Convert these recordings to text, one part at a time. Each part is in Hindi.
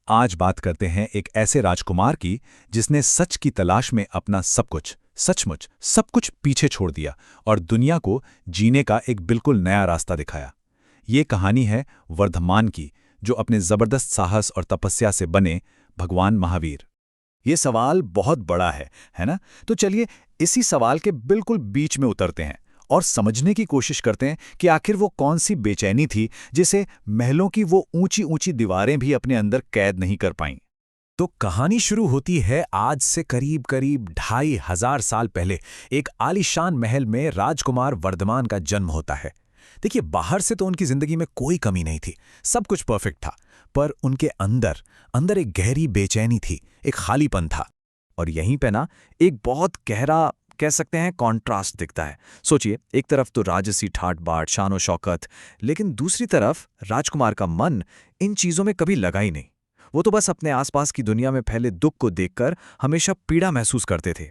आज बात करते हैं एक ऐसे राजकुमार की जिसने सच की तलाश में अपना सब कुछ, सचमुच सब कुछ पीछे छोड़ दिया और दुनिया को जीने का एक बिल्कुल नया रास्ता दिखाया। ये कहानी है वर्धमान की, जो अपने जबरदस्त साहस और तपस्या से बने भगवान महावीर। ये सवाल बहुत बड़ा है ना? तो चलिए इसी सवाल के बिल्कुल बीच में उतरते हैं और समझने की कोशिश करते हैं कि आखिर वो कौन सी बेचैनी थी जिसे महलों की वो ऊंची ऊंची दीवारें भी अपने अंदर कैद नहीं कर पाईं। तो कहानी शुरू होती है आज से करीब करीब 2500 साल पहले। एक आलीशान महल में राजकुमार वर्धमान का जन्म होता है। देखिए, बाहर से तो उनकी जिंदगी में कोई कमी नहीं थी, सब कुछ परफेक्ट था, पर उनके अंदर अंदर एक गहरी बेचैनी थी, एक खालीपन था। और यहीं पे ना एक बहुत गहरा, कह सकते हैं, कॉन्ट्रास्ट दिखता है। सोचिए, एक तरफ तो राजसी ठाट बाट, शानो शौकत, लेकिन दूसरी तरफ राजकुमार का मन इन चीजों में कभी लगा ही नहीं। वो तो बस अपने आसपास की दुनिया में फैले दुख को देखकर हमेशा पीड़ा महसूस करते थे।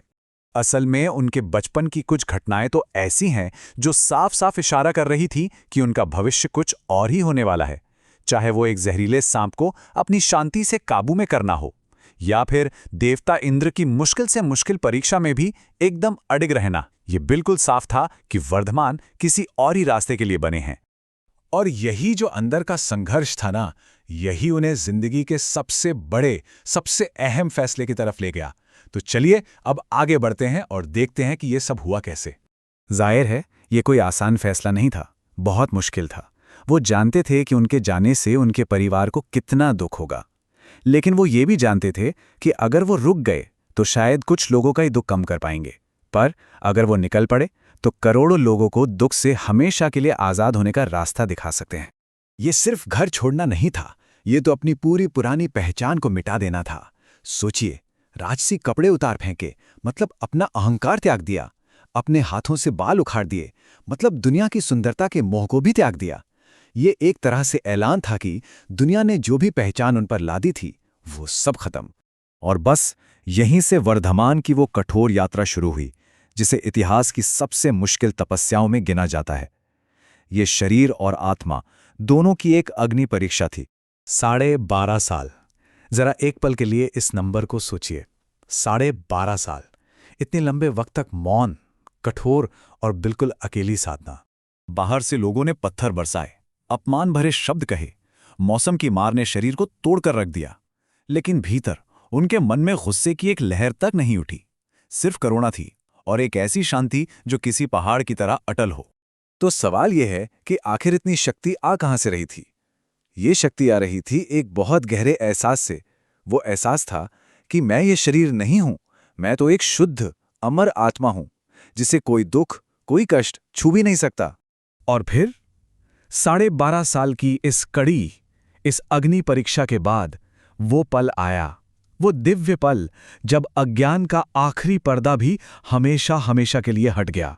असल में उनके बचपन की कुछ घटनाएं तो ऐसी हैं जो साफ साफ इशारा कर रही थी कि उनका भविष्य कुछ और ही होने वाला है। चाहे वो एक जहरीले सांप को अपनी शांति से काबू में करना हो, या फिर देवता इंद्र की मुश्किल से मुश्किल परीक्षा में भी एकदम अडिग रहना। ये बिल्कुल साफ था कि वर्धमान किसी और ही रास्ते के लिए बने हैं। और यही जो अंदर का संघर्ष था ना, यही उन्हें जिंदगी के सबसे बड़े, सबसे अहम फैसले की तरफ ले गया। तो चलिए अब आगे बढ़ते हैं और देखते हैं कि ये सब हुआ कैसे। जाहिर है, ये कोई आसान फैसला नहीं था, बहुत मुश्किल था। वो जानते थे कि उनके जाने से उनके परिवार को कितना दुख होगा, लेकिन वो ये भी जानते थे कि अगर वो रुक गए तो शायद कुछ लोगों का ही दुख कम कर पाएंगे, पर अगर वो निकल पड़े तो करोड़ों लोगों को दुख से हमेशा के लिए आज़ाद होने का रास्ता दिखा सकते हैं। ये सिर्फ घर छोड़ना नहीं था, ये तो अपनी पूरी पुरानी पहचान को मिटा देना था। सोचिए, राजसी कपड़े उतार फेंके, मतलब अपना अहंकार त्याग दिया। अपने हाथों से बाल उखाड़ दिए, मतलब दुनिया की सुंदरता के मोह को भी त्याग दिया। ये एक तरह से ऐलान था कि दुनिया ने जो भी पहचान उन पर लादी थी, वो सब खत्म। और बस यहीं से वर्धमान की वो कठोर यात्रा शुरू हुई, जिसे इतिहास की सबसे मुश्किल तपस्याओं में गिना जाता है। ये शरीर और आत्मा दोनों की एक अग्नि परीक्षा थी। 12.5 साल। जरा एक पल के लिए इस नंबर को सोचिए, 12.5 साल। इतने लंबे वक्त तक मौन, कठोर और बिल्कुल अकेली साधना। बाहर से लोगों ने पत्थर बरसाए, अपमान भरे शब्द कहे, मौसम की मार ने शरीर को तोड़कर रख दिया, लेकिन भीतर उनके मन में गुस्से की एक लहर तक नहीं उठी। सिर्फ करुणा थी, और एक ऐसी शांति जो किसी पहाड़ की तरह अटल हो। तो सवाल यह है कि आखिर इतनी शक्ति आ कहां से रही थी? ये शक्ति आ रही थी एक बहुत गहरे एहसास से। वो एहसास था कि मैं ये शरीर नहीं हूं, मैं तो एक शुद्ध, अमर आत्मा हूं, जिसे कोई दुख, कोई कष्ट छू भी नहीं सकता। और फिर 12.5 साल की इस कड़ी, इस अग्नि परीक्षा के बाद वो पल आया, वो दिव्य पल जब अज्ञान का आखिरी पर्दा भी हमेशा हमेशा के लिए हट गया।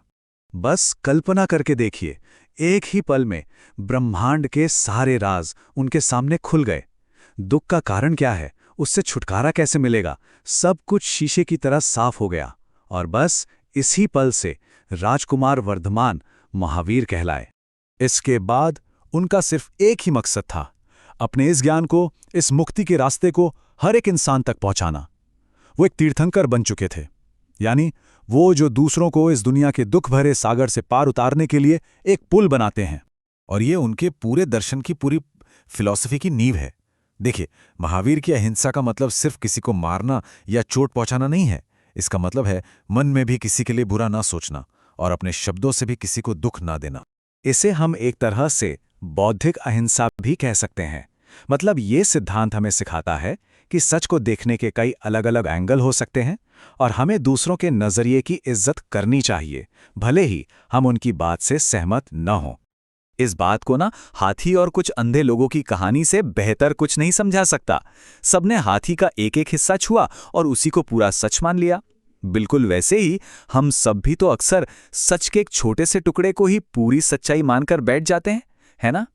बस कल्पना करके देखिए, एक ही पल में ब्रह्मांड के सारे राज उनके सामने खुल गए। दुख का कारण क्या है, उससे छुटकारा कैसे मिलेगा, सब कुछ शीशे की तरह साफ हो गया। और बस इसी पल से राजकुमार वर्धमान महावीर कहलाए। इसके बाद उनका सिर्फ एक ही मकसद था, अपने इस ज्ञान को, इस मुक्ति के रास्ते को हर एक इंसान तक पहुंचाना। वो एक तीर्थंकर बन चुके थे, यानी वो जो दूसरों को इस दुनिया के दुख भरे सागर से पार उतारने के लिए एक पुल बनाते हैं। और ये उनके पूरे दर्शन की, पूरी फिलॉसफी की नींव है। देखिए, महावीर की अहिंसा का मतलब सिर्फ किसी को मारना या चोट पहुंचाना नहीं है। इसका मतलब है मन में भी किसी के लिए बुरा ना सोचना और अपने शब्दों से भी किसी को दुख ना देना। इसे हम एक तरह से बौद्धिक अहिंसा भी कह सकते हैं। मतलब ये सिद्धांत हमें सिखाता है कि सच को देखने के कई अलग अलग एंगल हो सकते हैं और हमें दूसरों के नजरिए की इज्जत करनी चाहिए, भले ही हम उनकी बात से सहमत न हों। इस बात को ना हाथी और कुछ अंधे लोगों की कहानी से बेहतर कुछ नहीं समझा सकता। सबने हाथी का एक एक हिस्सा छुआ और उसी को पूरा सच मान लिया। बिल्कुल वैसे ही हम सब भी तो अक्सर सच के एक छोटे से टुकड़े को ही पूरी सच्चाई मानकर बैठ जाते हैं, है ना?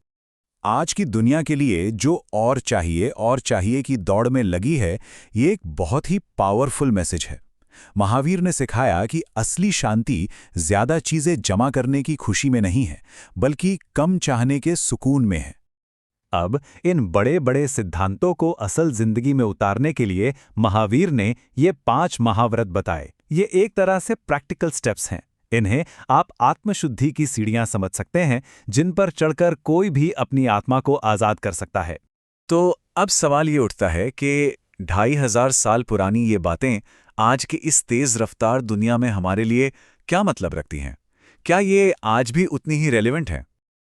आज की दुनिया के लिए जो और चाहिए की दौड़ में लगी है, ये एक बहुत ही पावरफुल मैसेज है। महावीर ने सिखाया कि असली शांति ज्यादा चीजें जमा करने की खुशी में नहीं है, बल्कि कम चाहने के सुकून में है। अब इन बड़े बड़े सिद्धांतों को असल जिंदगी में उतारने के लिए महावीर ने ये 5 महाव्रत बताए। ये एक तरह से प्रैक्टिकल स्टेप्स हैं। इन्हें आप आत्मशुद्धि की सीढ़ियां समझ सकते हैं, जिन पर चढ़कर कोई भी अपनी आत्मा को आजाद कर सकता है। तो अब सवाल ये उठता है कि 2500 साल पुरानी ये बातें आज की इस तेज रफ्तार दुनिया में हमारे लिए क्या मतलब रखती हैं? क्या ये आज भी उतनी ही रेलेवेंट हैं?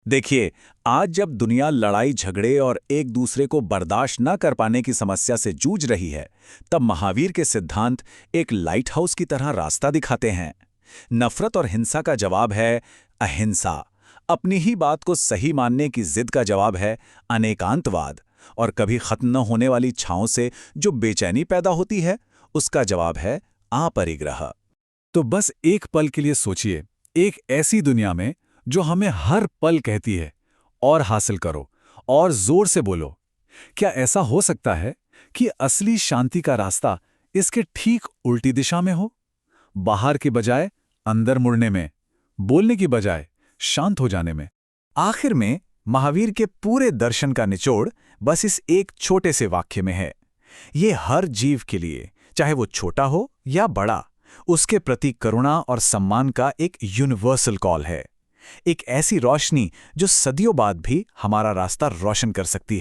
देखिए, आज जब दुनिया लड़ाई झगड़े और एक दूसरे को बर्दाश्त न कर पाने की समस्या से जूझ रही है, तब महावीर के सिद्धांत एक लाइट हाउस की तरह रास्ता दिखाते हैं। नफरत और हिंसा का जवाब है अहिंसा। अपनी ही बात को सही मानने की जिद का जवाब है अनेकांतवाद। और कभी खत्म न होने वाली छाओं से जो बेचैनी पैदा होती है, उसका जवाब है अपरिग्रह। तो बस एक पल के लिए सोचिए, एक ऐसी दुनिया में जो हमें हर पल कहती है और हासिल करो और जोर से बोलो। क्या ऐसा हो सकता है कि असली शांति का रास्ता इसके ठीक उल्टी दिशा में हो? बाहर के बजाय अंदर मुड़ने में, बोलने की बजाय शांत हो जाने में। आखिर में महावीर के पूरे दर्शन का निचोड़ बस इस एक छोटे से वाक्य में है। ये हर जीव के लिए, चाहे वो छोटा हो या बड़ा, उसके प्रति करुणा और सम्मान का एक यूनिवर्सल कॉल है। एक ऐसी रोशनी जो सदियों बाद भी हमारा रास्ता रोशन कर सकती है।